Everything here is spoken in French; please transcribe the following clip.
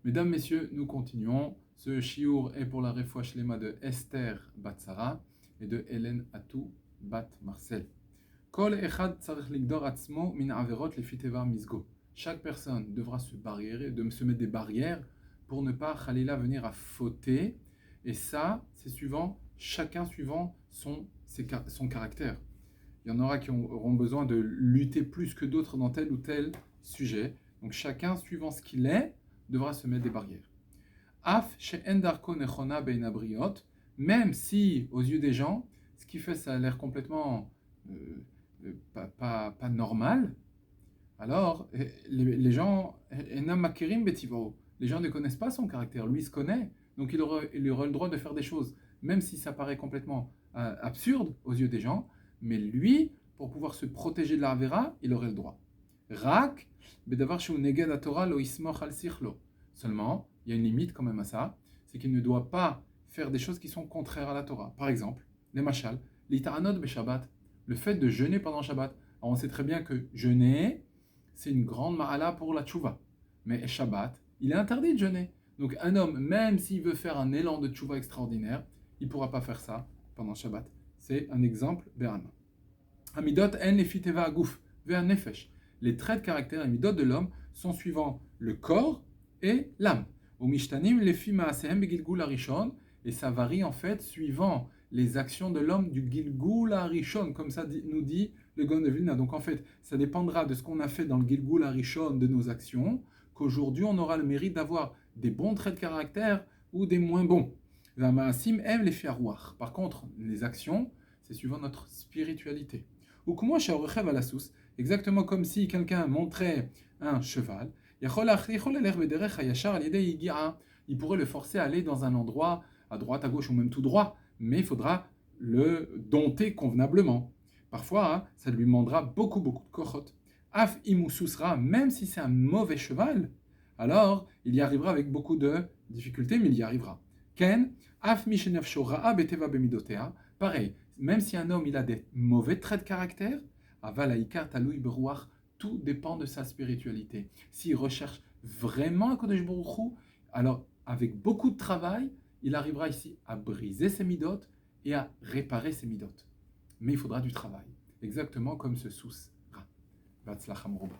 Mesdames, Messieurs, nous continuons. Ce shiur est pour la refoua shlema de Esther Bat Sarah et de Hélène Atou Bat Marcel. Kol echad tzarich ligdor atzmo min averot lefi teva misgo. Chaque personne devra se mettre des barrières pour ne pas khalila venir à fauter. Et ça, c'est chacun suivant son caractère. Il y en aura qui auront besoin de lutter plus que d'autres dans tel ou tel sujet. Donc chacun, suivant ce qu'il est, devra se mettre des barrières. Af she'en darko nechona bein abriot, même si, aux yeux des gens, ce qu'il fait, ça a l'air complètement pas normal, alors les gens, enam makirim betivo, les gens ne connaissent pas son caractère, lui il se connaît, donc il aura le droit de faire des choses, même si ça paraît complètement absurde aux yeux des gens, mais lui, pour pouvoir se protéger de la Avera, il aurait le droit. Rak, bedavar shu neged haTorah lo ismoch al sichlo. Seulement, il y a une limite quand même à ça, c'est qu'il ne doit pas faire des choses qui sont contraires à la Torah. Par exemple, les machal, l'itaranot be Shabbat, le fait de jeûner pendant Shabbat. Alors on sait très bien que jeûner, c'est une grande ma'ala pour la tchouva. Mais Shabbat, il est interdit de jeûner. Donc un homme, même s'il veut faire un élan de tchouva extraordinaire, il ne pourra pas faire ça pendant Shabbat. C'est un exemple be'ana. Amidot en lefiteva agouf ve'an nefesh. Les traits de caractère, les midot de l'homme, sont suivant le corps et l'âme. Au mishtanim lefi ma'asehem begilgul harishon, et ça varie en fait suivant les actions de l'homme du Gilgul Harishon, comme ça nous dit le Gaon de Vilna. Donc en fait, ça dépendra de ce qu'on a fait dans le Gilgul Harishon de nos actions, qu'aujourd'hui on aura le mérite d'avoir des bons traits de caractère ou des moins bons. Par contre, les actions, c'est suivant notre spiritualité. Ou comment à la source, exactement comme si quelqu'un montrait un cheval, il pourrait le forcer à aller dans un endroit à droite, à gauche ou même tout droit, mais il faudra le dompter convenablement. Parfois, ça lui demandera beaucoup de kochot. Af imususra, même si c'est un mauvais cheval, alors il y arrivera avec beaucoup de difficultés, mais il y arrivera. Ken, af mishenafsho ra'a beteva bemidotea, pareil, même si un homme il a des mauvais traits de caractère, avalaikar talui beruach, tout dépend de sa spiritualité. S'il recherche vraiment un Kodesh Baruch Hu, alors avec beaucoup de travail, il arrivera ici à briser ses midot et à réparer ses midot. Mais il faudra du travail, exactement comme ce sous-ra. Vatzlach Amrouba.